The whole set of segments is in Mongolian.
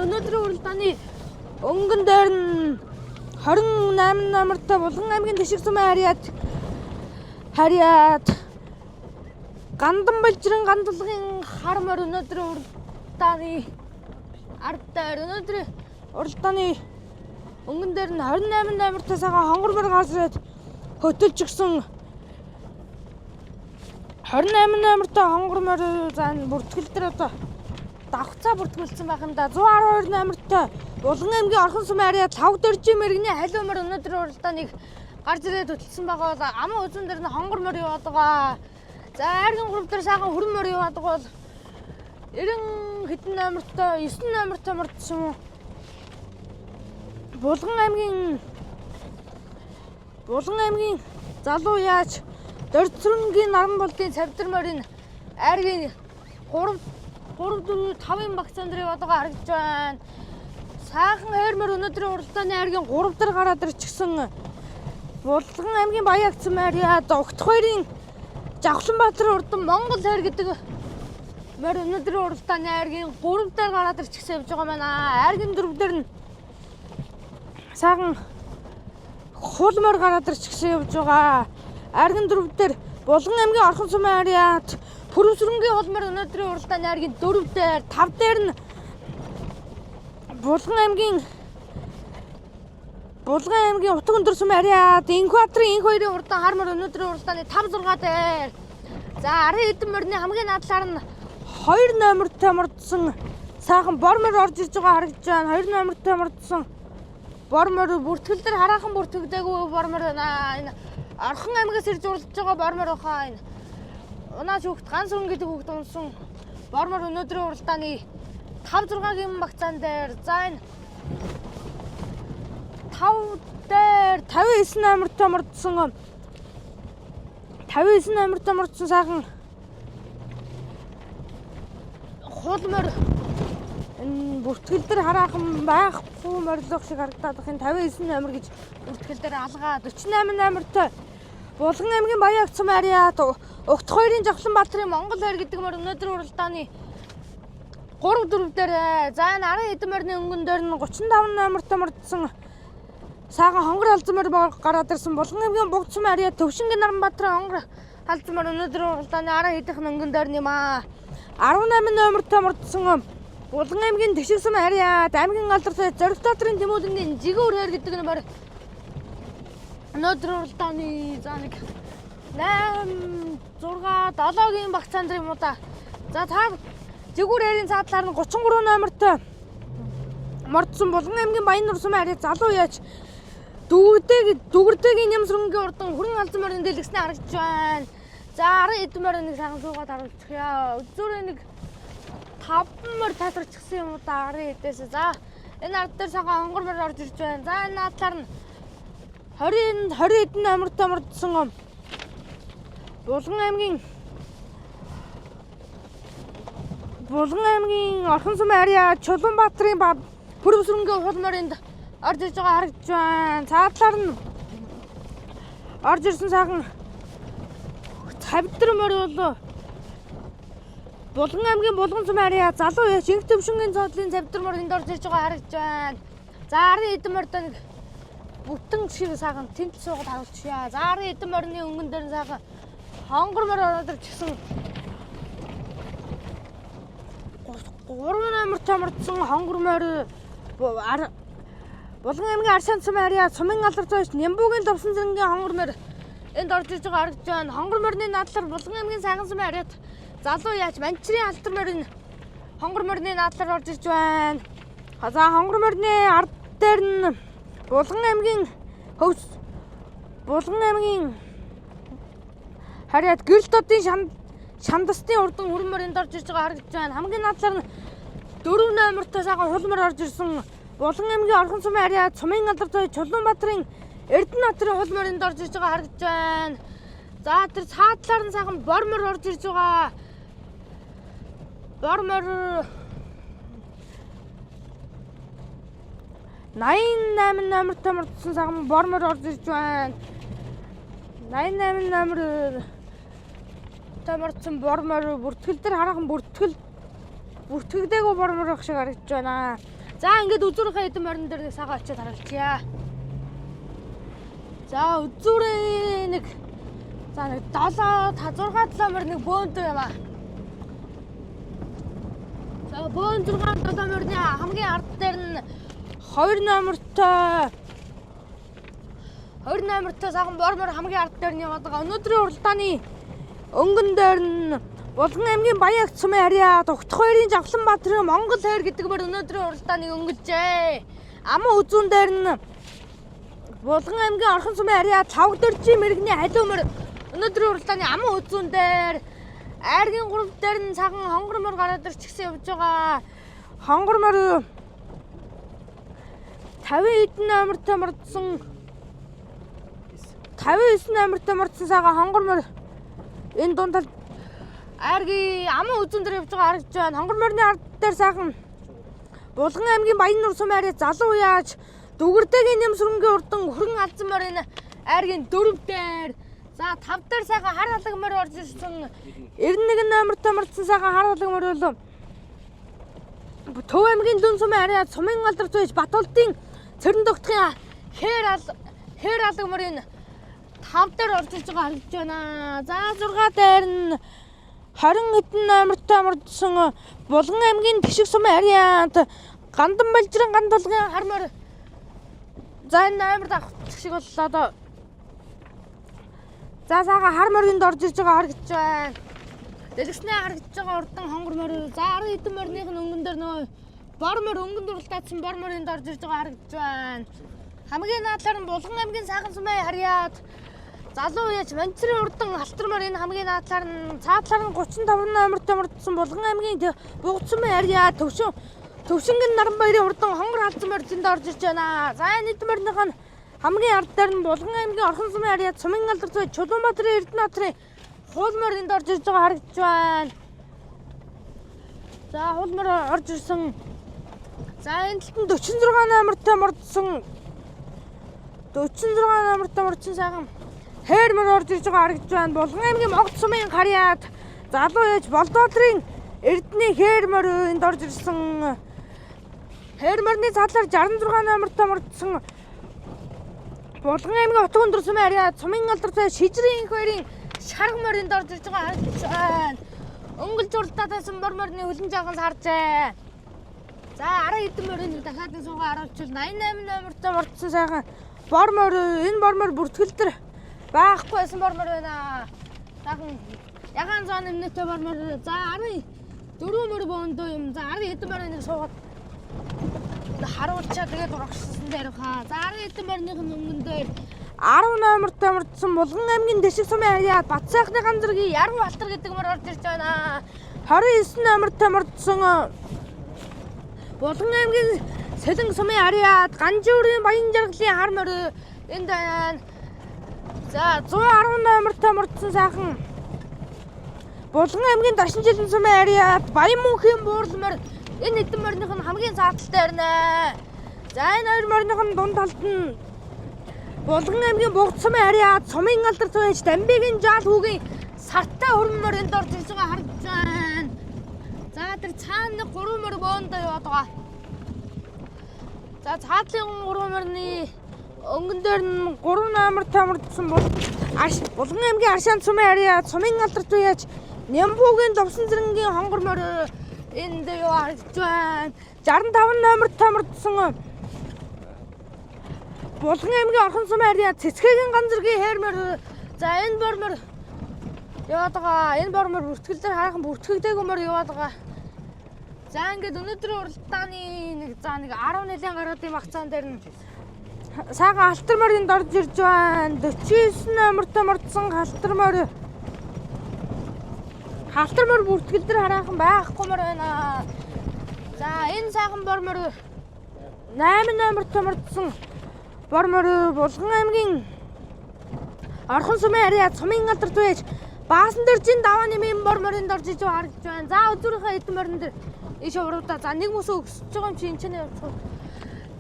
өнөөдрийн уралдааны өнгөн дээр нь 28 номертой Булган аймгийн Тишиг сумын харьяат Гандан Балжиран гандлагын хар морь өнөөдрийн уралдааны ард дээр өнөөдрийн уралдааны өнгөн дээр нь 28 номертой цагаан хонгор морь гараад хөтөлж гисэн 28 номертой хонгор морь зан бүртгэл дээр одоо давхцаа бүртгүүлсэн байх юм да. 112 номертой Булган аймгийн Орхон сумын харьяат 5 дөржин мэрэгний халиу морь өнөөдрийн уралдааныг гарч ирээд хөтөлсөн байгаа бол аман үзэн дээр нь хонгор морь яваад байгаа. За айргийн гурав дээр сайхан хүрэн морь яваад байгаа бол 90 хэдэн номертой 9 номертой мордсон Булган аймгийн залуу яаж Дорцрөнгийн наран болдын цавдар морийн айргийн 3 4 5 багцаан дээр яваад байгаа харагдж байна. Сайхан хайр морь өнөөдрийн уралдааны айргийн 3 дээр гараад ирчихсэн Булган аймгийн Баягцсан харьяат Огт хоёрын Жавхланбаатар урдан Монгол хайр гэдэг морь өнөөдрийн уралдааны айргийн 3 дээр гараад ирчихсэн явж байгаа байна. Айргийн 4 дээр нь сайхан хул морь гараад ирчихсэн явж байгаа. Айргийн 4 дээр Булган аймгийн Орхон сумын харьяат Пүрэвсрэнгийн хул морь өнөөдрийн уралдааны айргийн 4 дээр 5 дээр нь Булган аймгийн Утга өндөр сумын харьяат Инкваторын инх хоёрын урдан хар морь өнөөдрийн уралдааны 5 6 дээр. За арын эдэн морины хамгийн надлаар нь 2 номертой мордсон сайхан бор морь орж ирж байгаа харагдж байна. 2 номертой мордсон бор морь бүртгэл дээр хараахан бүртгэдэггүй бор морь байна. Энэ Орхон аймгаас ирж уралдаж байгаа бор морь баха. Энэ унаач хүүхд ганц өрн гэдэг хүүхд унсан бор морь өнөөдрийн уралдааны 5 6-гийн багцаан дээр. За энэ 5 дээр 59 номертой мордсон 59 номертой мордсон сайхан хул морь энэ бүртгэл дээр хараахан байхгүй морилох шиг харагдаад байх. Энэ 59 номер гэж бүртгэл дээр алгаа 48 номертой Булган аймгийн Баягцсан харьяат Огт хоёрын Жавхланбаатарын Монгол хайр гэдэг морь өнөөдрийн уралдааны 3 4 дээр. За энэ арын эдэн морины өнгөн дээр нь 35 номертой мордсон сайхан хонгор алзан морь гараад ирсэн Булган аймгийн Бугдсумын харьяат Төвшингийн Наранбаатарын хонгор алзан морь өнөөдрийн уралдааны арын эдэн өнгөн дээр нэм 18 номертой мордсон Булган аймгийн Тишиг сумын харьяат аймгийн алдартай Зоригтоотрын Тэмүүлэнгийн Жигүүр хайр гэдэг нь морь өнөөдрийн уралдааны за нэг 8 6 7-гийн багцаан дээр юм уу да. За та Жигүүр хайрын цаадлаар нь 33 номертой мордсон Булган аймгийн Баяннур сумын харьяат залуу яаж дүгэрдэгийн Нямсрэнгийн урдан хүрэн алзан морины дэлгэснээ харагдж байна. За арын эдэн морь нэг сайхан суугаад харуулчихъя. Үзүүрээ нэг 5 морь тасарчихсан юм уу да арын эдээс. За энэ ард дээр сайхан хонгор морь орж ирж байна. За энэ надлаар нь 20 эдэн номертой мордсон Булган аймгийн Орхон сумын харьяат Чулуунбаатарын Пүрэвсрэнгийн хул морьнд орж ирж байгаа харагдж байна. Цаадлаар нь орж ирсэн сайхан цавдар морь бол Булган аймгийн Булган сумын харьяат залуу яш Инх Төвшингийн цоодлын цавдар морь энд орж ирж байгаа харагдж байна. За арын эдэн морьд нэг бүтэн шиг сайхан тэнт суугаад харуулчихъя. За арын эдэн морины өнгөн дээр сайхан хонгор морь ороод ирчихсэн 3 номертой мордсон хонгор морь Булган аймгийн Аршаан сумын харьяат сумын алдартай Нямбуугийн Довсон зэрэнгийн хонгор морь энд орж ирж байгаа харагдж байна. Хонгор морины надлаар Булган аймгийн Сайхан сумын харьяат залуу яаж Манчрын алтар морь хонгор морины надлаар орж ирж байна. За хонгор морины ард дээр нь Булган аймгийн харьяат гэрэл додын шандастын урдан хүрэн морь энд орж ирж байгаа харагдж байна. Хамгийн надлаар нь 4 номертой сайхан хул морь орж ирсэн Булган аймгийн Орхон сумын харьяат сумын алдартай Чулуунбаатарын Эрдэнэбаатарын хул морь энд орж ирж байгаа харагдж байна. За тэр цаадлаар нь сайхан бор морь орж ирж байгаа. Бор морь 88 номертой мордсон сайхан бор морь орж ирж байна. 88 номер тамарцсан бор морь бүртгэл дээр хараахан бүртгэл бүртгэгдээгүй бор морь ах шиг харагдж байна. За ингээд үзүүрийнхээ эдэн морин дээр нэг сагаа очиод харалчаа. За үзүүрээ нэг 7 морин нэг бөөнтэй юм аа. За бөөн 6 7 морины хамгийн ард дээр нь 2 номертой саган бормор хамгийн ард дээр нь яваад байгаа. Өнөөдрийн уралдааны өнгөн дээр нь Булган аймгийн Баян цумын харьяа Тогтох хоёрын Жавхланбаатарын Монгол хайр гэдэг мөр өнөөдрийн уралдааныг өнгөлжээ. Аман үзүүн дээр нь Булган аймгийн Орхон цумын харьяа Цавгдөржийн мэрэгний халиу мөр өнөөдрийн уралдааны аман үзүүн дээр айргийн 3 дээр нь цагаан хонгор мөр гараад ирч гисэн явж байгаа. Хонгор мөр 50 эдэн номертой мордсон 59 номертой мордсон сагаа хонгор мөр энэ дунд тал айргийн аман үзүүн дээр явж байгаа харагдж байна. Хонгор морины ард дээр сайхан Булган аймгийн Баян цумын харьяа залуу яаж Дүгэрдэгийн нэмсрэнгийн урдан хөрөн алзан морын айргийн 4 дээр за 5 дээр сайхан хар халаг морь орж ирсэн 91 номертой мордсон сайхан хар халаг морь болов Төв аймгийн Дүн цумын харьяа цумын алдарт байж Батболдын Цэрэн тогтхын хэр алаг морын 5 дээр орж ирж байгаа харагдж байна. За 6 дээр нь 20 эдэн номертой мордсон Булган аймгийн Бишиг цумын харьяанд Гандан Балжиран ган толгын хар морь за энэ номерд авах шиг боллоо доо. За саага хар морьнд орж ирж байгаа харагдж байна. Дэлгэснээ харагдж байгаа урдан хонгор морь. За 10 эдэн морьных нь өнгөн дээр нөгөө бор морь өнгөнд уралдаадсан бор морьнд орж ирж байгаа харагдж байна. Хамгийн наадлаар нь Булган аймгийн Сайхан цумын харьяад залуу яаж Манчрын урдан алтар морь энэ хамгийн наадлаар нь цаадлаар нь 35 номертой мордсон Булган аймгийн Буг цумын харьяад Төвшингийн Наранбаярын урдан хонгор халдсан морь зэнд орж ирж байна. За энэ эдэн морьных нь хамгийн ард дээр нь Булган аймгийн Орхон цумын харьяад цумын алдарт бай Чулуунбаатарын Эрдэнэтрийн хуул морьнд орж ирж байгаа харагдж байна. За хуул морь орж ирсэн. За энэ талд нь 46 номертой мордсон 46 номертой мордсон сайхан хэр морь орж ирж байгаа харагдж байна. Булган аймгийн Могд цумын харьяад залуу яаж Болдоодрын Эрдэнэ хэр морь энд орж ирсэн. Хэр морьны цаадлаар 66 номертой мордсон Булган аймгийн Утга өндөр цумын харьяад цумын алдарт бай Шижрийн их баярын шарга морьнд орж ирж байгаа харагдж байна. Өнгөлж уралдаад байсан бор морьны хөлн жаахан саржээ. За 10 эдэн морьны дахиад нэг суугаа харуулчихвал 88 номертой мордсон сайхан бор морь энэ бор морь бүртгэл дээр байхгүй байсан бор морь байна. Сайхан ягаан зам нэмнэтэй бор морь. За 14 морь боондоо юм. За 10 эдэн морьныг суугаад харуулчаа тэгээд урагшсан дээр хаа. За 10 эдэн морьных нь өнгөн дээр 10 номертой мордсон Булган аймгийн Дэшиг цумын харьяад Батсайхны ганцэргийн Яруу алтар гэдэг морь орж ирж байна. 29 номертой мордсон Булган аймгийн Сэлэнг цумын харьяад Ганжуурын Баян жаргалын хар морь энд байна. За 110 номертой мордсон сайхан Булган аймгийн Дашин жилэн цумын харьяад Баян мөнхийн буурал морь энэ эдэн морьных нь хамгийн заалталтай байна. За энэ хоёр морьных нь дунд талд нь Булган аймгийн Буг цумын харьяад цумын алдарт байж Дамбигийн жаал хүүгийн сартай хөрөн морьнд орж ирж байгаа харагдж байна. За тэр цаана 3 морь боондоо яваад байгаа. За цаадлын 3 морьны өнгөн дээр нь 3 номертой мордсон Булган аймгийн Аршаан цумын харьяад цумын алдарт байж Нямбуугийн Довсон зэрэнгийн хонгор морь энд яваад харагдж байна. 65 номертой мордсон Булган аймгийн Орхон цумын харьяад Цэцгээгийн ганцэргийн хэр морь. За энэ бор морь яваад байгаа. Энэ бор морь бүртгэл дээр хараахан бүртгэгдээгүй морь яваад байгаа. За ингээд өнөөдрийн уралдааны нэг 10 нэлийн гаруудын багцаан дээр нь сайхан алтар морьнд орж ирж байна. 49 номертой мордсон алтар морь. Алтар морь бүртгэл дээр хараахан байхгүй морь байна. За энэ сайхан бор морь 8 номертой мордсон бор морь Булган аймгийн Орхон цумын харьяад цумын алдарт байж Баасан дөржин даваа нэмийн бор морьнд орж иж харагдж байна. За өдрийнхөө эдэн морин дээр иш уруудаа. За нэг мөсөө өсөж байгаа юм чи энэ ч явуулах.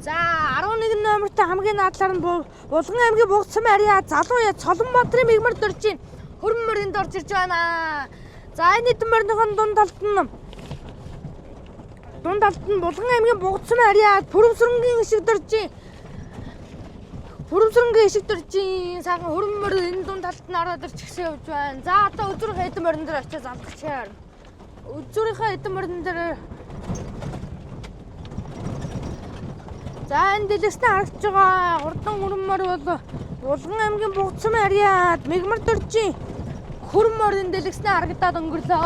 За 11 номертой хамгийн наадлаар нь Булган аймгийн Буг цумын харьяад залуу яа Цолонбаатарын мигмар дөржин хөрөн морьнд орж ирж байна. За энэ эдэн морьныхон дунд талд нь Дунд талд нь Булган аймгийн Бугцсан ариад Пүрэвсрэнгийн ишиг дөржийн. Пүрэвсрэнгийн ишиг дөржийн сайхан хөрмөр энэ дунд талд нь ороод ирж гисэн явж байна. За одоо өдрийнхөө эдэн морин дээр очиж залгачаар. Өдрийнхөө эдэн морин дээр за энэ дэлгэснээ харагдаж байгаа. Хурдан хөрмөр бол Булган аймгийн Бугцсан ариад Мегмар дөржийн хөрмөр энэ дэлгэснээ харагдаад өнгөрлөө.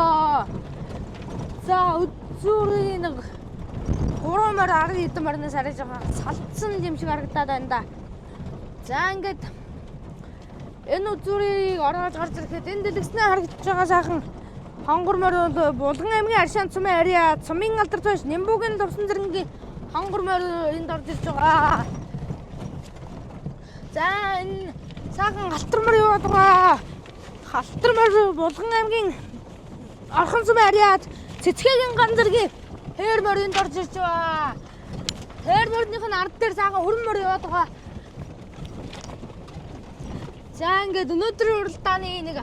За үзүүрийн нэг хурамаар арга эдэн морноос харж байгаа. Салцсан юм шиг харагдаад байна да. За ингээд энэ үзүүрийг ороод гарч ирэхэд энэ дэлгэснээ харагдаж байгаа сайхан хонгормор бол Булган аймгийн Аршаан цумын ариад Сумын алдарт байж Нимбугийн Лувсан зэрэнгийн хонгормор энд орж ирж байгаа. За энэ сайхан халтармар яваад байгаа. Халтармар Булган аймгийн Орхон цумын ариад Цэцгээгийн ганцэргийн хээрмор энд орж ирж байгаа. Хээрморных нь ард дээр сайхан хөрмөр яваад байгаа. За ингээд өнөөдрийн уралдааны нэг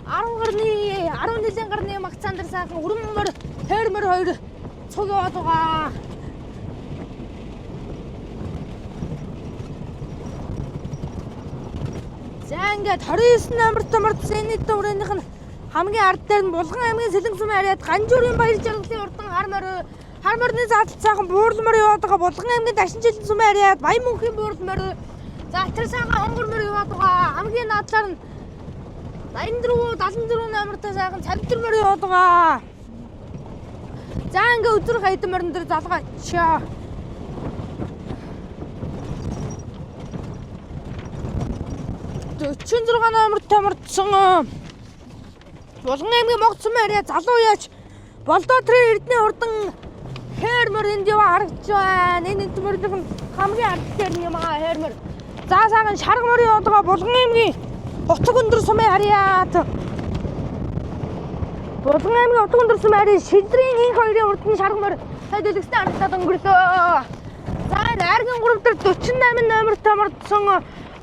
10 нилийн гарны магцаан дээр сайхан хөрмөр хээрмор хоёр цуг яваад байгаа. За ингээд 29 номертой мордсон энэ дөрөвнийх нь хамгийн ард дээр нь Булган аймгийн Сэлэнг цумын ариад Ганжуурын баяр жаргалын урдан харморны заалт сайхан буурлмор яваад байгаа. Булган аймгийн Дашин жилийн цумын ариад Баян мөнхийн буурлмор за тэр сайхан хонгормор яваад байгаа. Хамгийн наадлаар нь 74 номертой сайхан цавтармор яваад байгаа. За ингээ өдрийнхөө эдэн морин дээр залгаачаа. Өчигдөр 46 номертой мордсон Булган аймгийн Могц цумын ариад залуу яаж Болдоотрын Эрдэнэ урдан хээрмор энд яваа харагдж байна. Энэ эдмөрийнх нь хамгийн ард дээр нь юм аа хээрмор. За сайхан шаргамор яваад байгаа Булган аймгийн Утг өндөр сумын ариад Булган аймгийн Утг өндөр сумын ариад Шидрийн инх хоёрын урд нь шаргамор сайдэлгэстэй харагдаад өнгөрлөө. За найргийн 3 дээр 48 номертой мордсон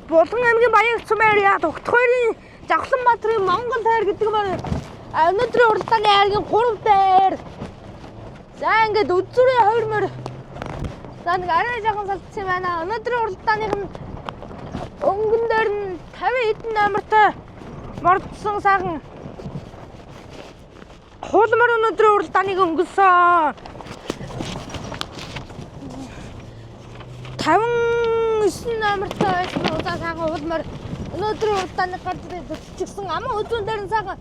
Булган аймгийн Баян цумын ариад Угт хоёрын Жавхланбаатарын Монгол тайр гэдэг мөр өнөөдрийн уралдааны айргийн 3 дээр. За ингээд үзүүрийн 2 мөр. За нэг арай жоохон салцсан юм байна. Өнөөдрийн уралдааных нь өнгөн дээр нь 50 эдэн номертой мордсон сайхан хуулмар өнөөдрийн уралдааныг өнгөрсөн. 59 номертой байсан удаа сайхан хуулмар өнөөдрийн уралдааныг гарч ирсэн аман үзүүн дээр нь сайхан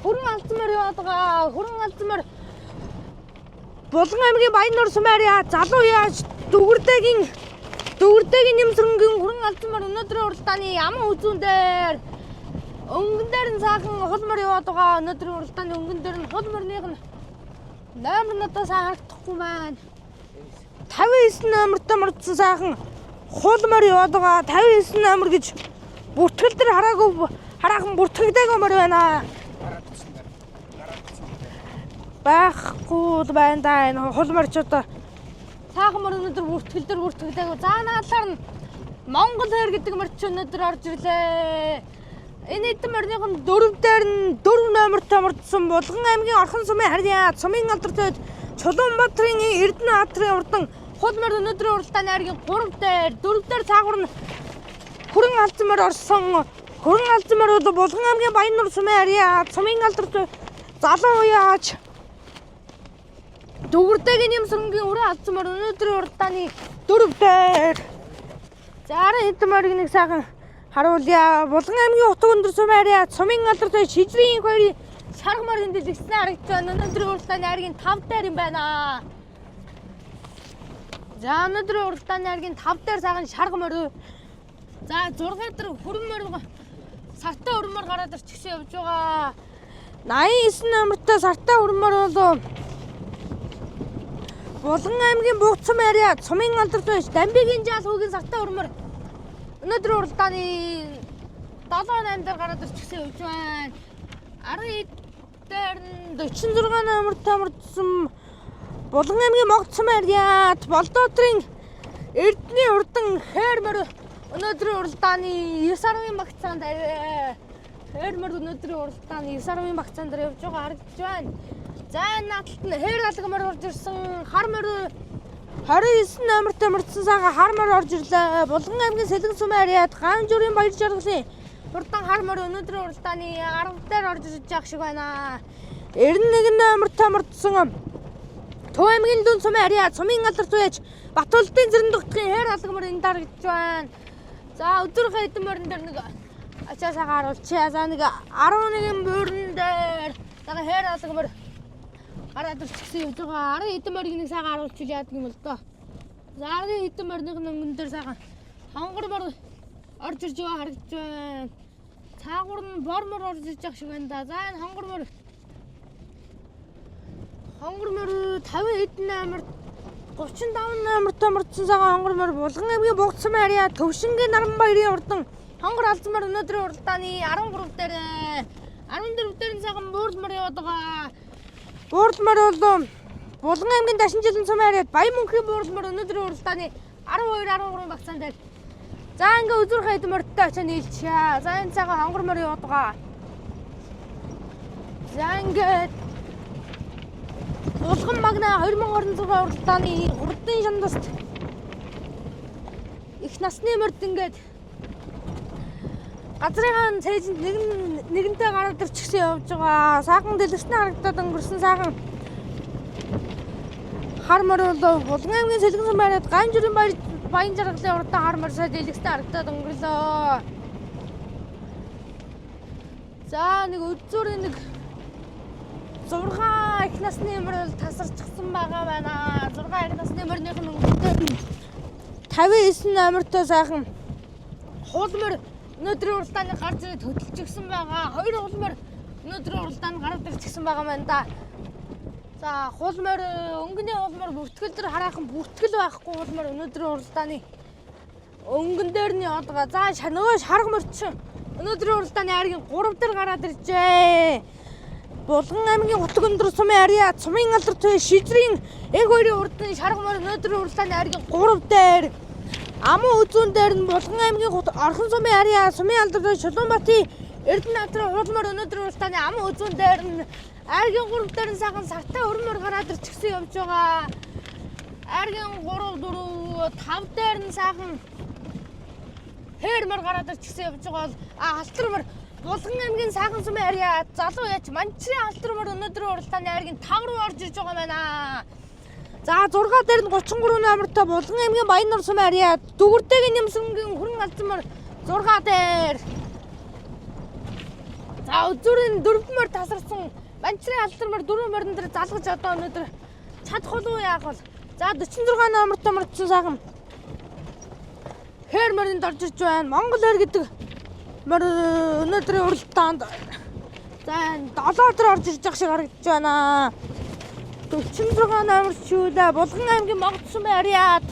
хөрөн алцмаар яваад байгаа. Хөрөн алцмаар Булган аймгийн Баяннуур сумын ариад залуу яаж дөвөрдөгийн нэмсрэнгийн хөрөн алцмаар өнөөдрийн уралдааны аман үзүүн дээр өнгөн дээр нь сайхан хулмар яваад байгаа. Өнөөдрийн уралдааны өнгөн дээр нь хулмарных нь номер нь одоо сайн харагдахгүй байна. 59 номертой мордсон сайхан хулмар яваад байгаа. 59 номер гэж бүртгэл дээр хараахан бүртгэгдээгүй мөр байна. Байхгүй байна да энэ хулмарчууд сайхан мөр өнөөдөр бүртгэл дээр бүртгэгдээгүй. За наадлаар нь Монгол хайр гэдэг морч өнөөдөр орж ирлээ. Энэ эдэн морных нь 4 дээр нь 4 номертой мордсон Булган аймгийн Орхон сумын ариад Сумын алдарт Чулуунбаатарын Эрдэнэ хатрын урдан хулмар өнөөдрийн уралдааны айргийн 3 дээр 4 дээр цаагуур нь хөрөн алцмаар орсон. Хөрөн алцмаар бол Булган аймгийн Баяннуур сумын ариад Сумын алдарт залуу яаж дөвөрдөгийн нэмсрэнгийн өрөө алцмаар өнөөдрийн уралдааны 4 дээр. За эдэн морийг нэг сайхан харуулъя. Булган аймгийн Утг өндөр сумын ариад Сумын алдарт Шидрийн инх хоёрын шаргамар энд дэлгэсэн харагдаж байна. Өнөөдрийн уралдааны айргийн 5 дээр юм байна. За өнөөдрийн уралдааны айргийн 5 дээр сайхан шаргамар. За 6 дээр хөрмөр сартаа хөрмөр гараад ирчихсэн явж байгаа. 89 номертой сартаа хөрмөр бол Булган аймгийн Бугцсан ариад Сумын алдарт байж Дамбигийн жаал хүүгийн сартаа хөрмөр өнөөдрийн уралдааны 7-8 дээр гараад ирчихсэн явж байна. 10 дээр нь 46 номертой мордсон Булган аймгийн Могцсан ариад Болдоотрын Эрдэнэ урдан хээрмөр өнөөдрийн уралдааны 9-10 багцаанд хээрмөр өнөөдрийн уралдааны 9-10 багцаанд явж байгаа харагдаж байна. За энэ наадталт нь хээр алгамар орж ирсэн. Хар морь 29 номертой мөрдсөн сага хар морь орж ирлээ. Булган аймгийн Сэлэн сумын ариад Ган зүрийн баяр жаргалын хурдан хар морь өнөөдрийн уралдааны 10 дээр орж ирж байгаа шиг байна. 91 номертой мөрдсөн Төв аймгийн Дүн сумын ариад сумын алдар туяж Батулдын зэрэн дутгийн хээр алгамар энэ дарагдж байна. За өдөр хэдэн морин дээр нэг ачаасаа харуулчихъя. За нэг 11 морин дээр за хээр алгамар гараад ирчихсэн явж байгаа. 10 хэдэн морийг нэг сайхан харуулчихвал яадаг юм л доо. За 10 хэдэн морины өнгөн дээр сайхан хонгор мор орж ирж байгаа харагдж байна. Цаагуур нь бор мор орж ирж байгаа шиг байна да. За энэ хонгор мор 50 хэдэн номер 35 номертой мөрдсөн цагаан хонгор мор Булган аймгийн Бугт сумын ариа Төвшингийн Наранбаярын урдан хонгор алзмар өнөөдрийн уралдааны 13 дээр 14 дээр цагаан буурал мор яваад байгаа. Буурал мор бол Булган аймгийн Дашинжилэн сумын ариад Баян мөнхийн буурал мор өнөөдрийн уралдааны 12-13 багцаан дээр. За ингээ үзүүр хайд мордтой очиж нийлчихъя. За энэ цагаан хонгор мор яваад байгаа. За ингээ Булган магна 2026 уралдааны 3-ын шандаст их насны морд ингээд газрын цээжинд нэгэнтэй гараад ирчихсэн явж байгаа. Саахан дэлгэснээ харагдаад өнгөрсөн саахан хар мор бол Булган аймгийн Сэлэн сумын ариад Ган зүрийн баян жаргалын уралдаан хар мор сая дэлгэснээ харагдаад өнгөрлөө. За нэг өдзүүрийн нэг 6 их насны мөр тасарчихсан байгаа байна. 6 их насны мөрнийх нь өнгөтэй 59 номертой сайхан хуул мөр өнөөдрийн уралдааны гарч ирээд хөдөлчихсэн байгаа. 2 хуул мөр өнөөдрийн уралдаанд гараад ирчихсэн байгаа байна да. За хуул мөр өнгөний хуул мөр бүртгэл дээр хараахан бүртгэл байхгүй хуул мөр өнөөдрийн уралдааны өнгөн дээр нь яваад байгаа. За нөгөө шарга мөрч өнөөдрийн уралдааны айргийн 3 дээр гараад иржээ. Булган аймгийн Утг өндөр сумын ариад сумын алдар туяа шижрийн эг хоёрын урдны шарга морь өнөөдрийн уралдааны айргийн 3 дээр аман үзүүн дээр нь Булган аймгийн Орхон сумын ариад сумын алдар туяа Чулуунбатын Эрдэнэ натрын хуул морь өнөөдрийн уралдааны аман үзүүн дээр нь айргийн 3 дээр нь сайхан сартай өрн морь гараад ирчихсэн явж байгаа. Айргийн 3 4 5 дээр нь сайхан хээр морь гараад ирчихсэн явж байгаа бол халтар морь Булган аймгийн Саахан сумын ариад залуу яж Манчрын халтар морь өнөөдрийн уралдааны айргийн 5 руу орж ирж байгаа байна. За 6 дээр нь 33 номертой Булган аймгийн Баяннур сумын ариад Дүгүрдээгийн Нэмсэнгийн хөрөн алзан морь 6 дээр. За үзүүрийн 4 морь тасарсан Манчрын халтар морь 4 морин дээр залгаж одоо өнөөдөр чадах уу яах вэ? За 46 номертой мордсон сайхан хээр морьнд орж ирж байна. Монгол хээр гэдэг мөр өнөөдрийн уралдаанд за 7 дээр орж ирж байгаа шиг харагдаж байна. 46 номер шүүлээ Булган аймгийн Могд сумын ариад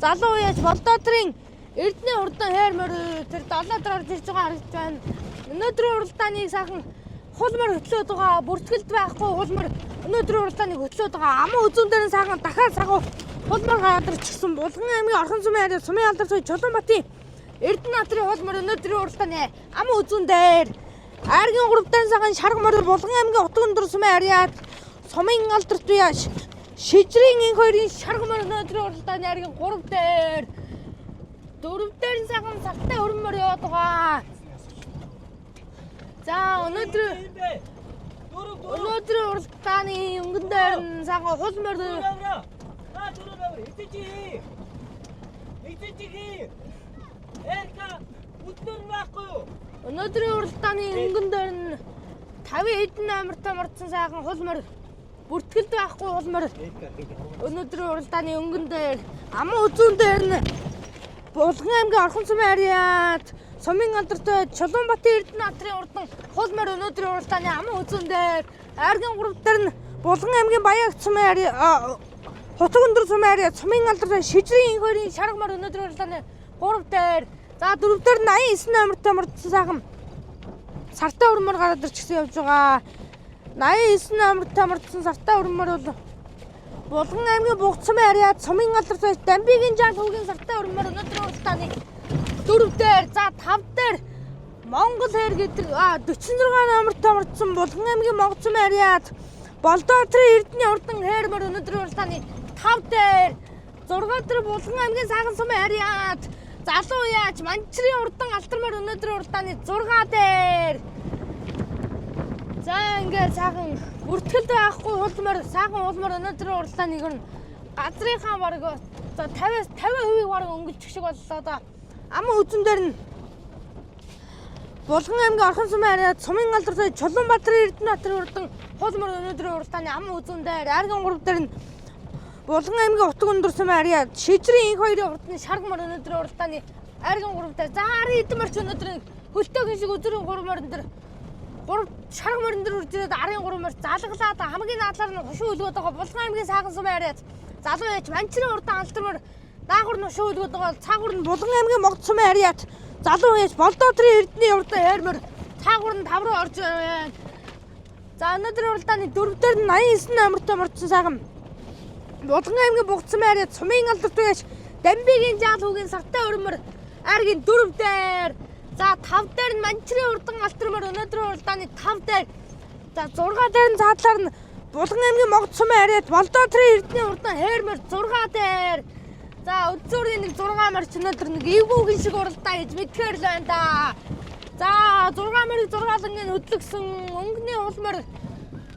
залуу яж Болдоодрын Эрдэнэ урдан хээр мөр тэр 7 дээр орж ирж байгаа харагдаж байна. Өнөөдрийн уралдааныг сайхан хуул мөр хөтлөөд байгаа. Бүртгэлд байхгүй хуул мөр өнөөдрийн уралдааныг хөтлөөд байгаа. Аман үзүүн дээр нь сайхан дахиад сагуу хуул мөр гараад ирчихсэн. Булган аймгийн Орхон сумын ариад сумын алдар туяа Чулуунбатын Эрдэнэ натрын хуул морь өнөөдрийн уралдааны аман үзүүн дээр айргийн 3 дээр сайхан шарга морь Булган аймгийн Утг өндөр сумын ариад сумын алдар туяа шижрийн эн хоёрын шарга морь өнөөдрийн уралдааны айргийн 3 дээр 4 дээр нь сайхан сартай өрн морь яваад байгаа. За өнөөдрийн уралдааны өнгөн дээр нь сайхан хуул морь өнөөдрийн уралдааны өнгөн дээр нь 50 хэдэн номертой мордсон сайхан хуул морь бүртгэлд байхгүй хуул морь өнөөдрийн уралдааны өнгөн дээр аман үзүүн дээр нь Булган аймгийн Орхон сумын ариад сумын алдартай Чулуунбатын Эрдэнэ натрын урдан хуул морь өнөөдрийн уралдааны аман үзүүн дээр айргийн 3 дээр нь Булган аймгийн Баян сумын ариад Утг өндөр сумын ариад сумын алдартай шижрийн эн хоёрын шарга морь өнөөдрийн уралдааны 3 дээр. За 4 дээр 89 номертой мордсон сайхан сартай өрн морь гараад ирчихсэн явж байгаа. 89 номертой мордсон сартай өрн морь бол Булган аймгийн Бугт сумын ариад сумын алдартай Дамбигийн жаал хүүгийн сартай өрн морь өнөөдрийн уралдааны 4 дээр. За 5 дээр Монгол хээр гэдэг 46 номертой мордсон Булган аймгийн Могд сумын ариад Болдоотрын Эрдэнэ урдан хээрмөр өнөөдрийн уралдааны 5 дээр 6 дээр Булган аймгийн Саахан сумын Ариад залуу яаж Манчрын урдан алтармаар өнөөдрийн уралдааны 6 дээр. За ингээд сайхан бүртгэлд байхгүй хулмаар сайхан хулмаар өнөөдрийн уралдааныг нь газрынхаа бараг за 50% бараг өнгөлчих шиг боллоо да. Аман үзэн дээр нь Булган аймгийн Орхон сумын Ариад сумын алдартай Чулуунбаатарын Эрдэнэбаатарын урдан хулмаар өнөөдрийн уралдааны аман үзэн дээр Арган 3 дээр нь Булган аймгийн Утаг өндөр сумын Ариад Шижрийн инх хоёрын урдны шаргмаар өнөөдрийн уралдааны Арган 3 дээр за ари эдмэрч өнөөдрийн хөлтөөгийн шиг өдрийн 3-аар дээр 3 шаргмаар дээр үрж ирээд арын 3-аар залглаад хамгийн наадлаар нь хушуу өлгөөд байгаа Булган аймгийн Саахан сумын Ариад залуу яж Манчрын урдан алтармаар даагур нь хушуу өлгөөд байгаа цаагур нь Булган аймгийн Могд сумын Ариад залуу яж Болдоотрын Эрдэнэ урдан хээрмөр цаагур нь 5 руу орж байна. За өнөөдрийн уралдааны 4 дээр нь 89 номертой мордсон сайхан Булган аймгийн Бугт сумын Ариад сумын алдартай яж Дамбигийн жаал хүүгийн сартай өрмөр аргийн 4 дээр. За 5 дээр нь Манчрын урдан алтармаар өнөөдрийн уралдааны 5 дээр. За 6 дээр нь цаадлаар нь Булган аймгийн Могд сумын Ариад Болдоотрын Эрдэнэ урдан хээрмөр 6 дээр. За өдзөөрийн нэг 6 марч өнөөдөр нэг эвгүүгийн шиг уралдаа хийж мэдхээр л байна да. За 6 марыг 6 лангийн хөдлөгсөн өнгөний улмаар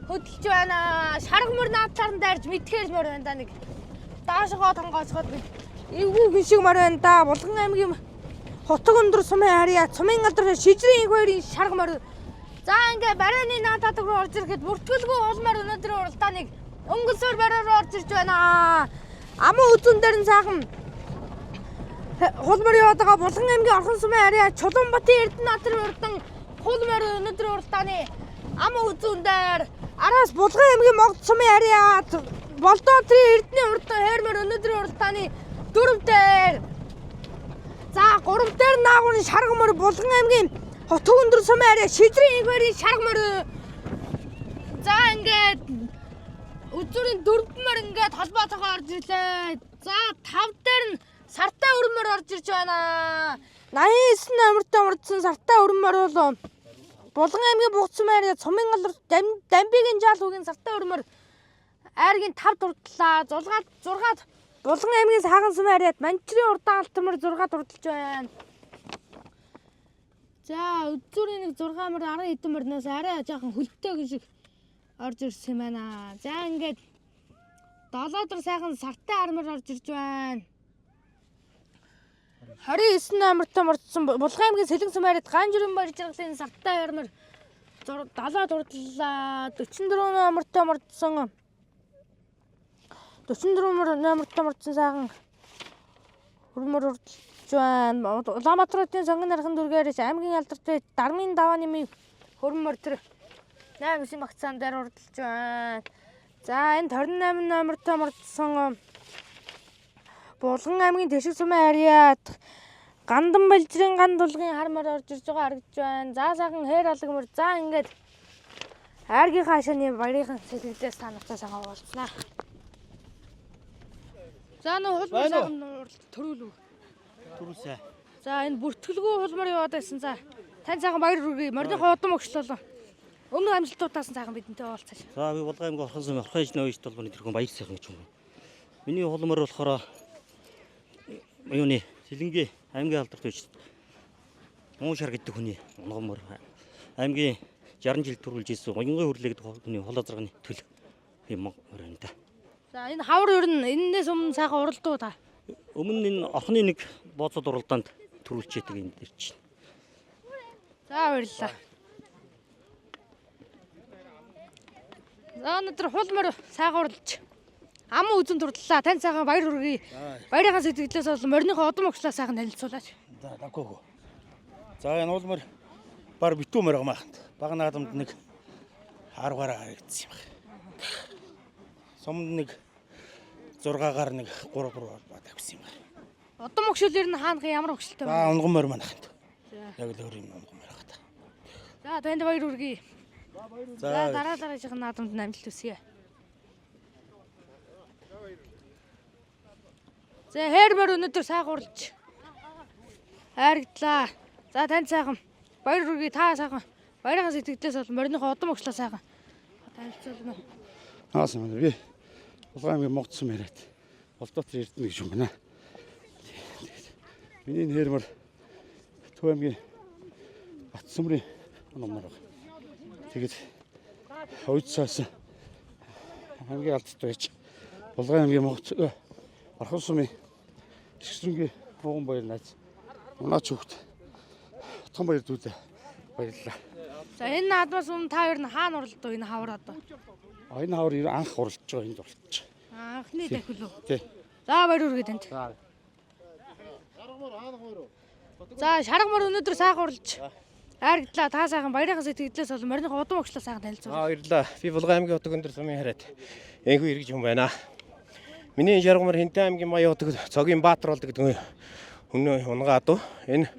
хөдөлж байна. Шаргмөр наадлаар нь дайрж мэдхээр мөр байна да нэг даашгоо тонгоосгоод эвгүүгийн шиг мөр байна да. Булган аймгийн Утаг өндөр сумын Ариад сумын алдартай Шижрийн инх хоёрын шаргмөр. За ингээ барайны наадад руу орж ирэхэд бүртгэлгүй улмаар өнөөдрийн уралдааныг өнгөлсөөр барайруу орж ирж байна. Аман үзэн дээр нь сайхан хулмаар яваад байгаа Булган аймгийн Орхон сумын Ариад Чулуунбаатарын Эрдэнэбаатарын урдан хулмаар өнөөдрийн уралдааны аман үзэн дээр араас Булган аймгийн Могд сумын Ариад Болдоотрын Эрдэнэ урдан хээрмээр өнөөдрийн уралдааны 4 дээр. За 3 дээр наагуурын шаргмөр Булган аймгийн Утаг өндөр сумын Ариад Шижрийн инх хоёрын шаргмөр. За ингээд өдөрийн 4-мөр ингээд холбоотойгоо орж ирлээ. За 5 дээр нь сартай өрмөр орж ирж байна. 89 номертой мордсон сартай өрмөр бол Булган аймгийн Бугт сумын Ариад сумын алдартай Дамбигийн жаал хүүгийн сартай өрмөр айргийн 5 дурдлаа. 6 Булган аймгийн Саахан сумын Ариад Манчрын урдан алтармаар 6 дурдалж байна. За өдөрийн нэг 6 мөр 10 хэдэн мөрнөөс арай жоохон хөлтөөгийн шиг орж ирсэн юм байна. За ингээд 7 дор сайхан сартай армаар орж ирж байна. 29 номертой мордсон Булган аймгийн Сэлэн сумын Ариад Ганжирын баяр жаргалын сартай армаар 70 дурдлаа. 44 номертой мордсон 44 номертой мордсон сайхан хөрмөр урдж байна. Улаанбаатарын сонгон нархан дүргээрээс аймгийн алдартай Дармын давааны мэй хөрмөр тэр 8-9 багцаан дээр урдж байна. За энэ 28 номертой мордсон Булган аймгийн Тэшиг сумын Ариад Гандан Балжрын ган дулгын хармаар орж ирж байгаа харагдж байна. За сайхан хээр алгамөр. За ингээд айргийн хаашааны баярын сэтгэлдээс та нартай сайхан уулзнаа. За нөө хулмар сайхан төрүүлв. Төрүүлсэ. За энэ бүртгэлгүй хулмар яваад байсан. За тань сайхан баяр хүргэе. Морныхоо удам өгчлөө. Өмнө амжилтуудаас сайхан бидэнтэй уулзаач. За би Булган аймгийн Орхон сумын Орхон ижны үеийн толгойн тэрхүү баяр сайхан гэж юм. Миний хулмар болохоор юуны Сэлэнгийн аймгийн алдартай үеч Муушар гэдэг хүний онгомор аймгийн 60 жил төрүүлж ирсэн гоёнгын хөрлөө гэдэг хүний хол азарганы төлөв юм байна да. За энэ хавар ер нь энэс өмнө сайхан уралдуу та. Өмнө энэ орхны нэг бооцоод уралдаанд төрүүлчээдэг энэ дэр чинь. За баярлалаа. За өнөөдөр хулмар сайхан уралж аман үзэн турдлаа. Тань сайхан баяр хүргэе. Баярынхаа сэтгэлээс бол морныхоо удам өгчлөө сайхан танилцуулаач. За даггүй. За энэ улмар бар битүү мөр гамахт. Баг наадамд нэг 10 гараа харагдсан юм байна. Сумд нэг 6-гаар нэг 3 бод авсан юм байна. Удам өгшөлөөр нь хаанах ямар өгшөлтэй байна? За унган мөр манахт. Яг л өөр юм унган мөр хата. За танд баяр хүргэе. За дараагийн наадамд амжилт хүсье. За хээрмөр өнөөдөр сайхан уралж хайрагдлаа. За танд сайхан баяр хүргэе. Та сайхан баярын сэтгэлдээс бол морныхоо удам өгчлөө сайхан танилцуулна. Аасан би Булган аймгийн Монгоцсон яриад Болдоотор эрдэнэ гэж юм байна. Миний нэрмэр Төв аймгийн Батсүмрийн номер баг. Тэгээд хойцоос хамгийн алдтай байж Булган аймгийн Монгоц Орхон сумын Шигсрэнгийн Хуган баяр найз унаач хөвгт том баяр дүүдээ баярлалаа. За энэ наадмаас өмнө та хоёр нь хаана уралдав энэ хавар одоо? Энэ хавар анх уралдаж байгаа энд уралдаж. Анхны дахил үү? Тий. За баяр хүргээ танд. За шаргамар өнөөдөр сайхан уралж хайрагдлаа. Та сайхан баярынхаа сэтгэлдээс бол морины удам өгчлөө сайхан танилцуулъя. Баярлалаа. Би Булган аймгийн Утга өндөр сумын хараад энхүү иргэж юм байна. Миний шаргамар Хинтэн аймгийн Маяг Утга цогийн Баатар болдог гэдэг хүн унгаа дуу. Энэ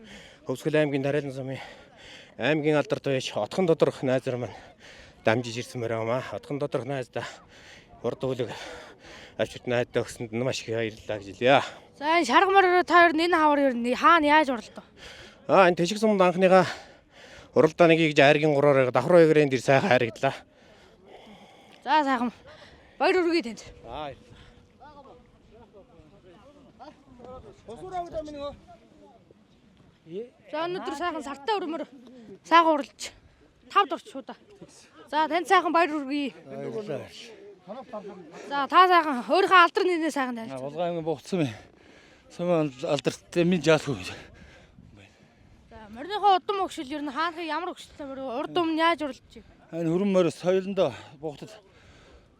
Хөвсгөл аймгийн Дарайлан сумын аймгийн алдарт байж отхон доторх найзар маань дамжиж ирсэн мөрөөмаа. Отхон доторх найздаа урд үлэг авчирт найдаа өгсөнд нь маш их баярлалаа гэж хэлье. За энэ шаргамар та хоёр нь энэ хавар ер нь хаана яаж уралдав? Энэ Тэшиг сумд анхныгаа уралдааныг хийж айргийн 3-оор давхар хоёрын дэр сайхан хайрагдлаа. За сайхан баяр хүргээ танд. За өнөөдөр сайхан сартай өрмөр сайхан уралж 5 дурч шуудаа. За танд сайхан баяр хүргэе. За та сайхан өөрийнхөө алдар нэрнээ сайхан танилцуулъя. Булган аймгийн Бугцсан сумын алдарт минь жаалгүй. За мориныхоо удам өгшил ер нь хаанхыг ямар өгшилтэй мөр урд өмнө яаж уралж байна? Энэ хөрөн морь соёлондоо бугтад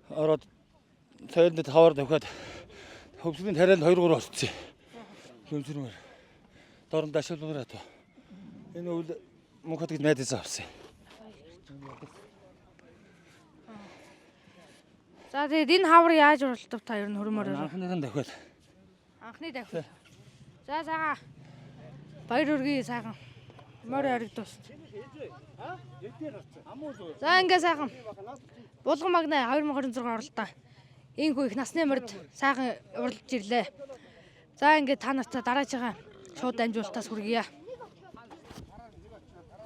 ороод соёлонд хавар давхад хөвсгөлийн тарианд 2-3 орцсон. Хөвсгөр дорн дашуулмаар ато. Энэ үл мөнхөд гэж найдаж авсан. За тэгээд энэ хавар яаж уралдав та ер нь хөрмөр? Анхныхан давхад. Анхны давхад. За сайхан баяр хүргэе сайхан. Морь харагдвас. За ингээ сайхан. Булган магнаа 2026 оролдоо. Ийхүү их насны морьд сайхан уралж ирлээ. За ингээ та нартай дараажгаа шууд амжуултаас хүргье.